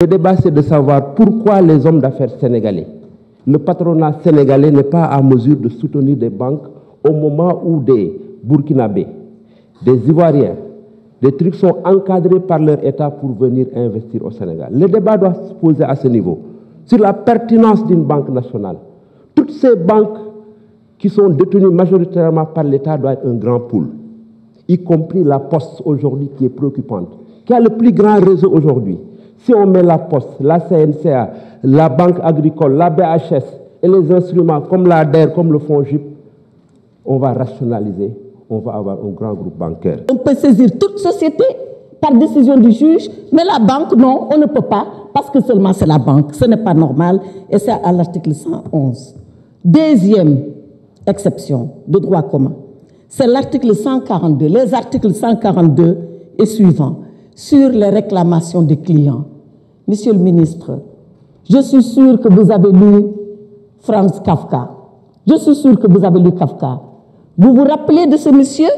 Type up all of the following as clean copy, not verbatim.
Le débat, c'est de savoir pourquoi les hommes d'affaires sénégalais, le patronat sénégalais n'est pas en mesure de soutenir des banques au moment où des Burkinabés, des Ivoiriens, des trucs sont encadrés par leur État pour venir investir au Sénégal. Le débat doit se poser à ce niveau, sur la pertinence d'une banque nationale. Toutes ces banques qui sont détenues majoritairement par l'État doivent être un grand pool, y compris la Poste aujourd'hui qui est préoccupante, qui a le plus grand réseau aujourd'hui. Si on met la Poste, la CNCA, la Banque agricole, la BHS et les instruments comme l'ADER, comme le FONGIP, on va rationaliser, on va avoir un grand groupe bancaire. On peut saisir toute société par décision du juge, mais la banque, non, on ne peut pas, parce que seulement c'est la banque. Ce n'est pas normal, et c'est à l'article 111. Deuxième exception de droit commun, c'est l'article 142, les articles 142 et suivants, sur les réclamations des clients. Monsieur le ministre, je suis sûr que vous avez lu Franz Kafka. Je suis sûr que vous avez lu Kafka. Vous vous rappelez de ce monsieur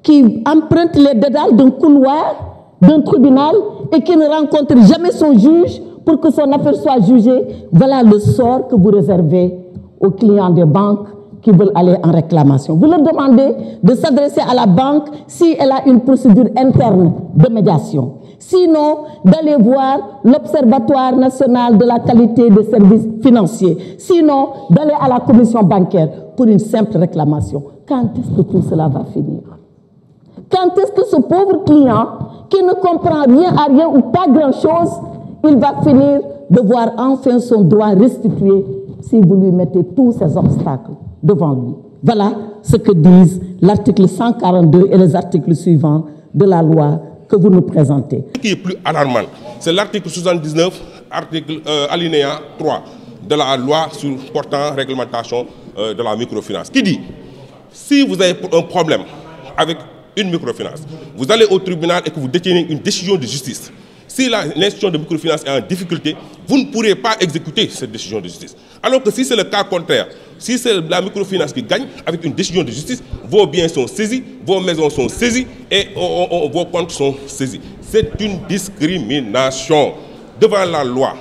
qui emprunte les dédales d'un couloir, d'un tribunal et qui ne rencontre jamais son juge pour que son affaire soit jugée? Voilà le sort que vous réservez aux clients des banques qui veulent aller en réclamation. Vous leur demandez de s'adresser à la banque si elle a une procédure interne de médiation. Sinon, d'aller voir l'Observatoire national de la qualité des services financiers. Sinon, d'aller à la commission bancaire pour une simple réclamation. Quand est-ce que tout cela va finir? Quand est-ce que ce pauvre client, qui ne comprend rien à rien ou pas grand-chose, il va finir de voir enfin son droit restitué si vous lui mettez tous ces obstacles devant lui? Voilà ce que disent l'article 142 et les articles suivants de la loi que vous nous présentez. Ce qui est plus alarmant, c'est l'article 79, alinéa 3 de la loi portant réglementation de la microfinance, qui dit, si vous avez un problème avec une microfinance, vous allez au tribunal et que vous détenez une décision de justice. Si l'institution de microfinance est en difficulté, vous ne pourrez pas exécuter cette décision de justice. Alors que si c'est le cas contraire, si c'est la microfinance qui gagne avec une décision de justice, vos biens sont saisis, vos maisons sont saisies et vos comptes sont saisis. C'est une discrimination. Devant la loi,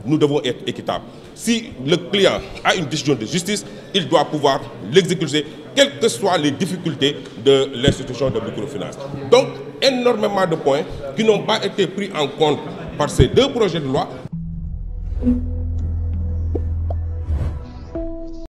nous devons être équitables. Si le client a une décision de justice, il doit pouvoir l'exécuter, quelles que soient les difficultés de l'institution de microfinance. Donc, énormément de points qui n'ont pas été pris en compte par ces deux projets de loi.